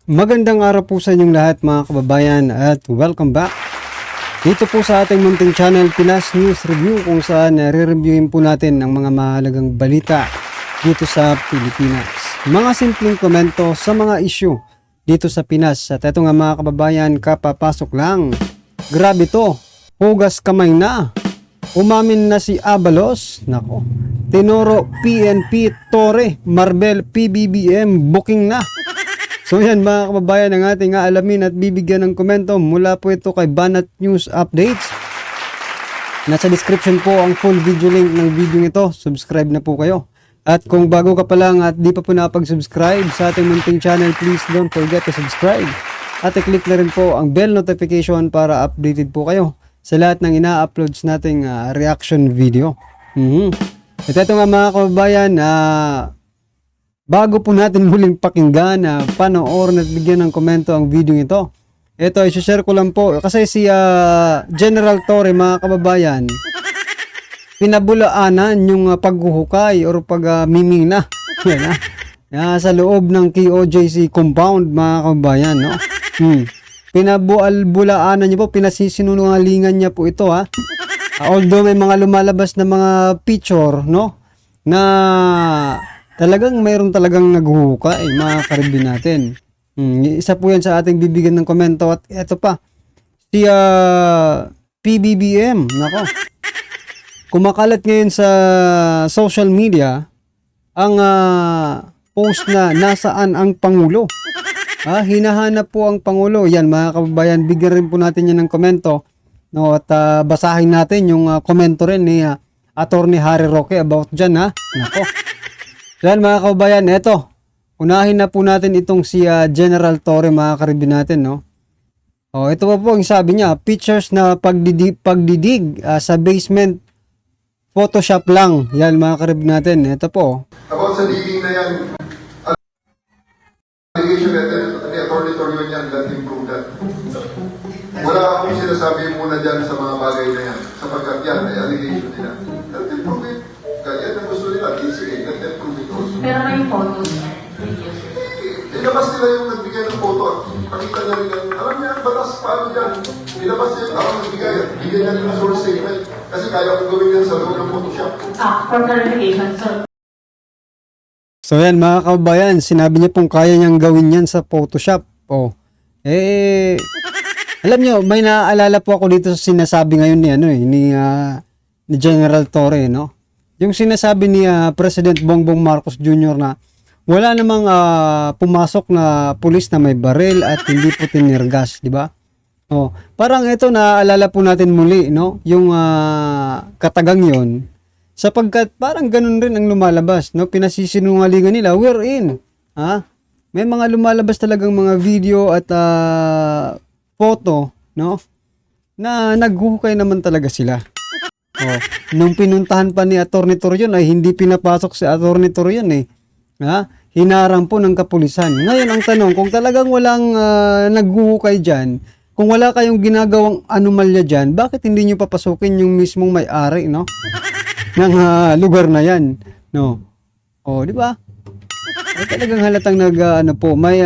Magandang araw po sa inyong lahat mga kababayan at welcome back dito po sa ating munting channel Pinas News Review, kung saan re-reviewin po natin ang mga mahalagang balita dito sa Pilipinas. Mga simpleng komento sa mga issue dito sa Pinas. At eto nga mga kababayan, kapapasok lang. Grabe to, hugas kamay na. Umamin na si Abalos, nako. Tinoro PNP, Torre, Marbel, PBBM, booking na. So yan mga kababayan, ang ating aalamin at bibigyan ng komento mula po ito kay Banat News Updates. Nasa description po ang full video link ng video ito. Subscribe na po kayo. At kung bago ka pa lang at di pa po nakapag-subscribe sa ating munting channel, please don't forget to subscribe. At i-click na rin po ang bell notification para updated po kayo sa lahat ng ina-uploads nating reaction video. At ito nga mga kababayan, bago po natin muling pakinggan, panoorin at bigyan ng komento ang video ito. Ito, i-share ko lang po. Kasi si General Torre, mga kababayan, pinabulaanan yung paghuhukay or pagmimina. Yan, sa loob ng KOJC compound, mga kababayan. No? Pinabulaanan niya po, pinasisinungalingan niya po ito. Although may mga lumalabas na mga picture, no? Na talagang mayroon talagang naghuhuka mga karibin natin. Isa po yan sa ating bibigyan ng komento. At eto pa, si PBBM, nako. Kumakalat ngayon sa social media ang post na nasaan ang Pangulo. Hinahanap po ang Pangulo. Yan mga kababayan, bigyan rin po natin yan ng komento. No, at basahin natin yung komento rin ni Attorney Harry Roque about dyan. Nako. Yan mga kababayan, eto. Unahin na po natin itong si General Torre, mga karibin natin, no? Ito pa po ang sabi niya, pictures na pagdidig sa basement, Photoshop lang. Yan mga karibin natin. Ito po. About sa digging na yan, allegation letter ni Atty. Torion that improve that. Wala akong sinasabi muna dyan sa mga bagay na yan, sapagkat yan ay allegation nila. Let them prove it. Kaya yan ang gusto nila, DCA, let them prove it also. Pero may photos and videos. Ilabas nila yung nagbigay ng photo at pakita na rin yan. Alam niya, batas paano yan. Ilabas niya yung tao nagbigay at bigyan niya rin ng source statement. Kasi kaya kong gawin yan sa loob ng Photoshop. For clarification, So yan mga kababayan, sinabi niya pong kaya niyang gawin yan sa Photoshop. Alam niyo, may naaalala po ako dito sa sinasabi ngayon ni General Torre, no? Yung sinasabi ni President Bongbong Marcos Jr. na wala namang pumasok na pulis na may baril at hindi po tinirgas, di ba? Parang ito naaalala po natin muli, no? Yung katagang yon, sapagkat parang ganun rin ang lumalabas, no? Pinasisinungalingan nila, we're in. May mga lumalabas talagang mga video at photo, no? Na naghuhukay naman talaga sila. Nung pinuntahan pa ni Atty. Torion ay hindi pinapasok si Atty. Torion hinarang po ng kapulisan. Ngayon ang tanong, kung talagang walang naghuhukay dyan, kung wala kayong ginagawang anomalya dyan, bakit hindi nyo papasukin yung mismong may-ari, no? Ng lugar na yan, no? Di ba? Ay talagang halatang may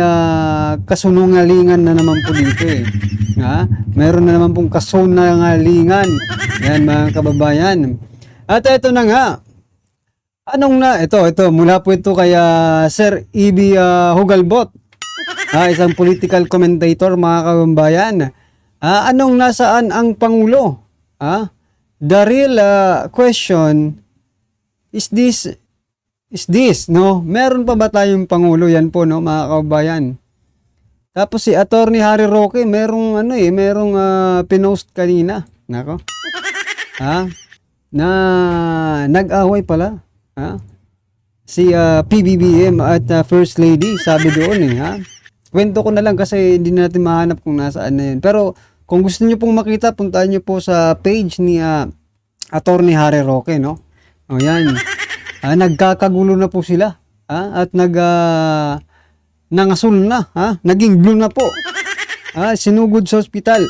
kasunungalingan na naman po dito Meron na naman pong kasunungalingan. Yan mga kababayan. At ito na nga. Ito mula po ito kay Sir E.B. Hugalbot. Isang political commentator, mga kababayan. Anong nasaan ang Pangulo? The real question is this, no? Meron pa ba tayong Pangulo? Yan po, no, mga kababayan. Tapos si Attorney Harry Roque, merong pinost kanina. Nako. Na nag-away pala. Si PBBM at First Lady, sabi doon Kwento ko na lang kasi hindi natin mahanap kung nasaan na yun. Pero kung gusto niyo pong makita, puntahan niyo po sa page ni Attorney Harry Roque, no? Yan. Nagkakagulo na po sila. At nangasul na. Naging blue na po. Sinugod sa ospital.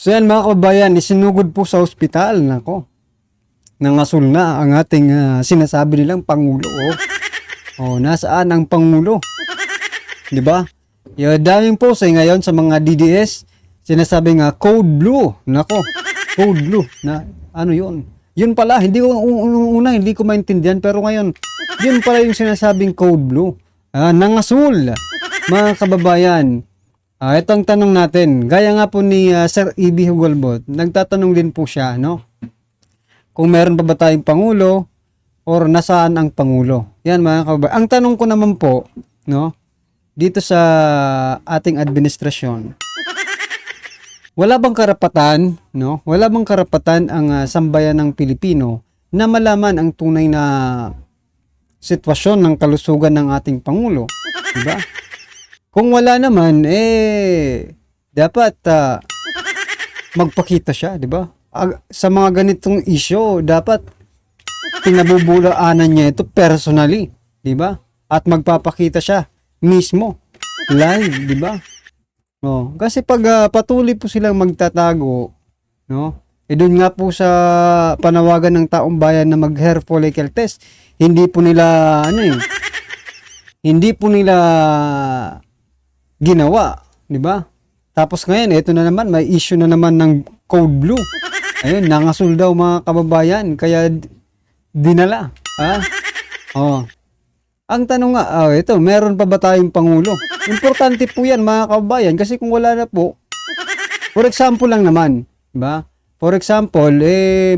So yan mga kababayan, isinugod po sa ospital. Nako, nangasul na ang ating sinasabi nilang Pangulo. Nasaan ang Pangulo? Di ba? Yung daming post ngayon sa mga DDS, sinasabi nga code blue. Nako, code blue. Na ano yun? Yun pala, una hindi ko maintindihan, pero ngayon, yun pala yung sinasabing code blue. Nangasul, mga kababayan. Ito ang tanong natin. Gaya nga po ni Sir E.B. Hugalbot, nagtatanong din po siya, no? Kung meron pa ba tayong Pangulo or nasaan ang Pangulo? Yan mga kababayan. Ang tanong ko naman po, no? Dito sa ating administrasyon, wala bang karapatan, no? Wala bang karapatan ang sambayan ng Pilipino na malaman ang tunay na sitwasyon ng kalusugan ng ating Pangulo? Diba? Kung wala naman, dapat magpakita siya, di ba? Sa mga ganitong issue, dapat pinabubulaanan niya ito personally, di ba? At magpapakita siya mismo, live, di ba? Kasi pag patuloy po silang magtatago, no? Doon nga po sa panawagan ng taong bayan na mag-hair follicle test, hindi po nila ginawa, di ba? Tapos ngayon, ito na naman, may issue na naman ng code blue. Ayun, nangasul daw mga kababayan, kaya dinala. Ang tanong nga, ito, meron pa ba tayong Pangulo? Importante po yan mga kababayan, kasi kung wala na po, for example lang naman, di ba? For example,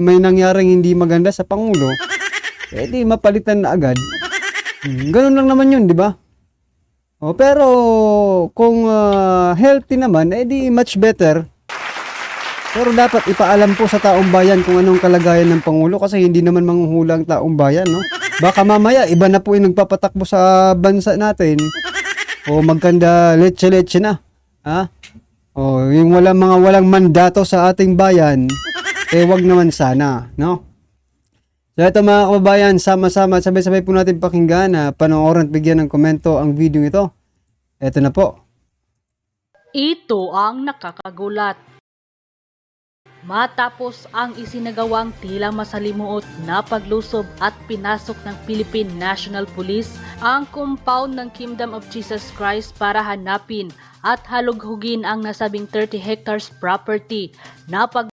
may nangyaring hindi maganda sa Pangulo, di mapalitan na agad. Ganun lang naman yun, di ba? Pero kung healthy naman, di much better. Pero dapat ipaalam po sa taong bayan kung anong kalagayan ng Pangulo, kasi hindi naman manghuhula ang taong bayan, no? Baka mamaya, iba na po yung nagpapatakbo sa bansa natin. Magkanda letse-letse na. Yung walang mandato sa ating bayan, wag naman sana, no? So ito mga kababayan, sama-sama, sabay-sabay po natin pakinggan, panoorin at bigyan ng komento ang video ito. Ito na po. Ito ang nakakagulat. Matapos ang isinagawang tila masalimuot na paglusob at pinasok ng Philippine National Police ang compound ng Kingdom of Jesus Christ para hanapin at halughugin ang nasabing 30 hectares property na pagmamayari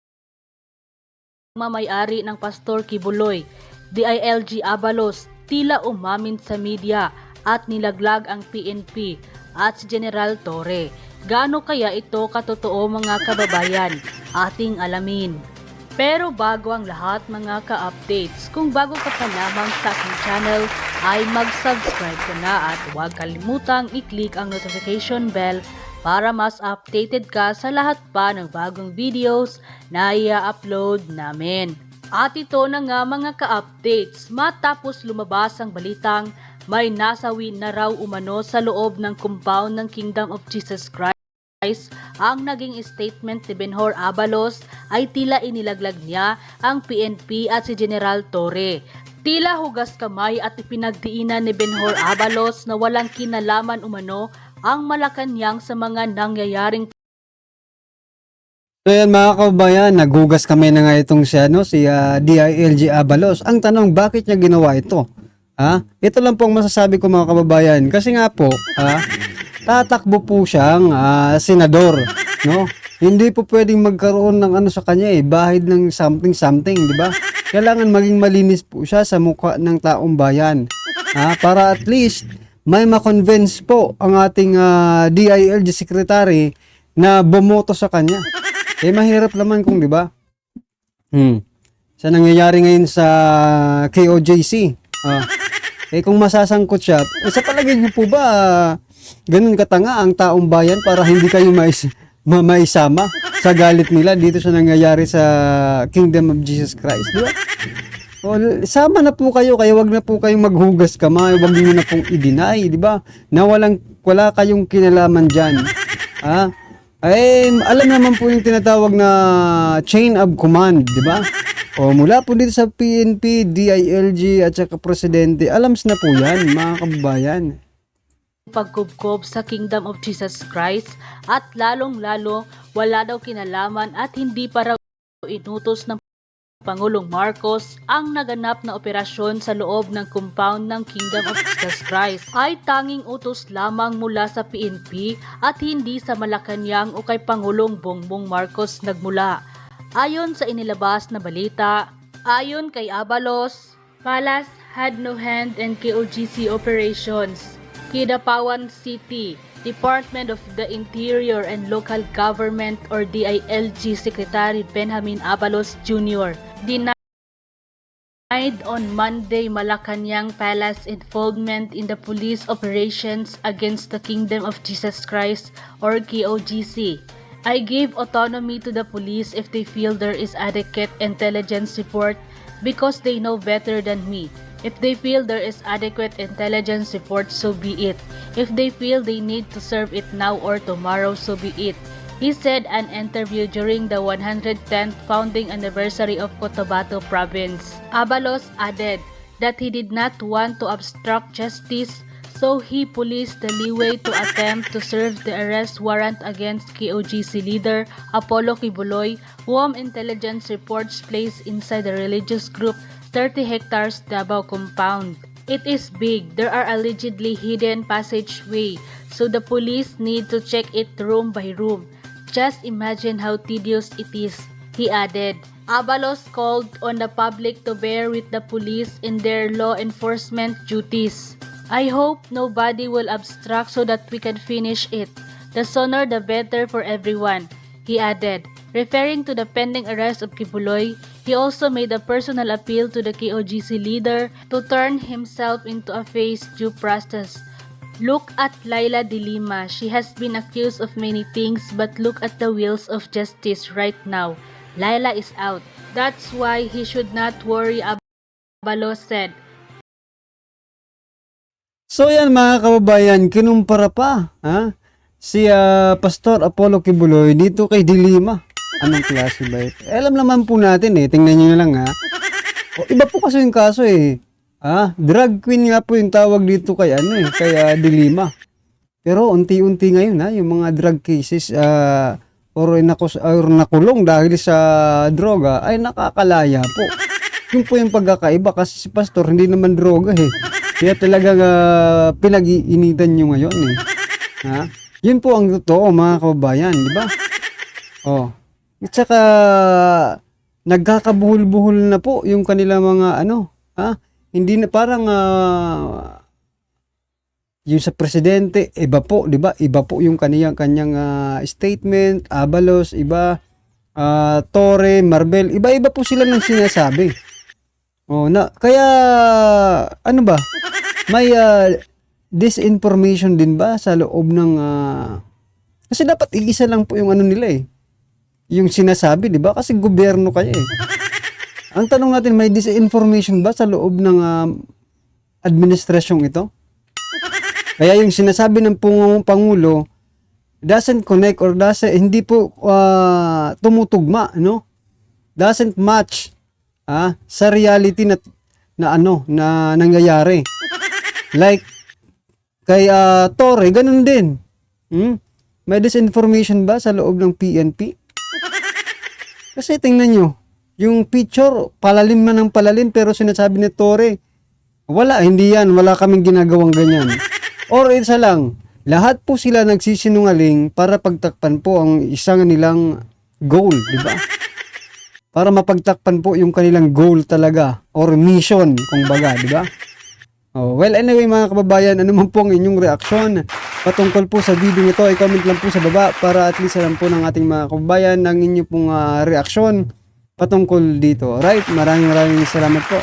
ng Pastor Kibuloy, DILG Abalos, tila umamin sa media at nilaglag ang PNP at si General Torre. Gaano kaya ito katotoo mga kababayan? Ating alamin. Pero bago ang lahat mga ka-updates, kung bago ka pa lamang sa aking channel ay mag-subscribe ka na at huwag kalimutang i-click ang notification bell para mas updated ka sa lahat pa ng bagong videos na i-upload namin. At ito na nga mga ka-updates, matapos lumabas ang balitang may nasawi na raw umano sa loob ng compound ng Kingdom of Jesus Christ, ang naging statement ni Benhur Abalos ay tila inilaglag niya ang PNP at si General Torre. Tila hugas kamay at ipinagdiinan ni Benhur Abalos na walang kinalaman umano ang Malacanang sa mga nangyayaring. So yan mga kababayan, nagugas kami na nga itong si DILG Abalos. Ang tanong, bakit niya ginawa ito? Ito lang po ang masasabi ko mga kababayan. Kasi nga po, tatakbo po siyang senador, no? Hindi po pwedeng magkaroon ng sa kanya bahid ng something, di ba? Kailangan maging malinis po siya sa mukha ng taong bayan. Para at least may ma-convince po ang ating DILG secretary na bumoto sa kanya. Mahirap naman kung, di ba? Sa nangyayari ngayon sa KOJC. Kung masasangkot siya, sa palagay niyo po ba ganun katanga ang taong bayan para hindi kayo maisama sa galit nila dito sa nangyayari sa Kingdom of Jesus Christ, di ba? Sama na po kayo, kaya wag na po kayong maghugas kamay, wag niyo na pong i-deny, di ba? Na wala kayong kinalaman diyan. Alam naman po yung tinatawag na chain of command, di ba? Mula po dito sa PNP, DILG at saka presidente, alams na po yan, mga kababayan. pagkubkob sa Kingdom of Jesus Christ at lalong-lalo wala daw kinalaman at hindi para inutos ng Pangulong Marcos ang naganap na operasyon sa loob ng compound ng Kingdom of Jesus Christ ay tanging utos lamang mula sa PNP at hindi sa Malacanang o kay Pangulong Bongbong Marcos nagmula. Ayon sa inilabas na balita, ayon kay Abalos, Palace had no hand in KOGC operations. Kidapawan City, Department of the Interior and Local Government or DILG Secretary Benjamin Abalos Jr. denied on Monday Malacanang Palace involvement in the police operations against the Kingdom of Jesus Christ or KOGC. I gave autonomy to the police if they feel there is adequate intelligence report because they know better than me. If they feel there is adequate intelligence report, so be it. If they feel they need to serve it now or tomorrow, so be it. He said in an interview during the 110th founding anniversary of Cotabato Province. Abalos added that he did not want to obstruct justice, so he policed the leeway to attempt to serve the arrest warrant against KOGC leader Apollo Kibuloy, whom intelligence reports placed inside the religious group 30 hectares Davao compound. It is big. There are allegedly hidden passageway, so the police need to check it room by room. Just imagine how tedious it is, he added. Abalos called on the public to bear with the police in their law enforcement duties. I hope nobody will obstruct so that we can finish it. The sooner the better for everyone, he added. Referring to the pending arrest of Kibuloy, he also made a personal appeal to the KOGC leader to turn himself into a face due process. Look at Laila de Lima. She has been accused of many things, but look at the wheels of justice right now. Laila is out. That's why he should not worry, Abalos said. So yan mga kababayan, kinumpara pa si Pastor Apollo Kibuloy dito kay Dilima. Anong klase ba ito? Alam naman po natin tingnan nyo na lang iba po kasi yung kaso drug queen nga po yung tawag dito kay kay Dilima. Pero unti-unti ngayon yung mga drug cases or nakulong dahil sa droga ay nakakalaya po. Yun po yung pagkakaiba kasi si Pastor hindi naman droga Kaya talagang pinag-iinitan nyo ngayon Yun po ang totoo mga kababayan, di ba? At saka nagkakabuhol-buhol na po yung kanila mga hindi na parang yung sa presidente iba po, di ba? Iba po yung kanyang statement, Abalos, iba Torre, Marbel, iba-iba po sila ng sinasabi. Kaya ano ba? May disinformation din ba sa loob ng kasi dapat iisa lang po yung nila yung sinasabi, di ba? Kasi gobyerno kayo Ang tanong natin, may disinformation ba sa loob ng administrasyong ito? Kaya yung sinasabi ng Pangulo doesn't connect or hindi po tumutugma, doesn't match sa reality na nangyayari. Like kay Torre, ganun din. May disinformation ba sa loob ng PNP? Kasi tingnan nyo, yung picture, palalim man ng palalim, pero sinasabi ni Torre, hindi yan, wala kaming ginagawang ganyan. Or isa lang, lahat po sila nagsisinungaling para pagtakpan po ang isang nilang goal, di ba? Para mapagtakpan po yung kanilang goal talaga, or mission, kung baga, di ba? Well, anyway mga kababayan, ano man po ang inyong reaksyon patungkol po sa video nito, i-comment lang po sa baba para at least alam po ng ating mga kababayan ng inyong pong reaksyon patungkol dito. Alright, maraming salamat po.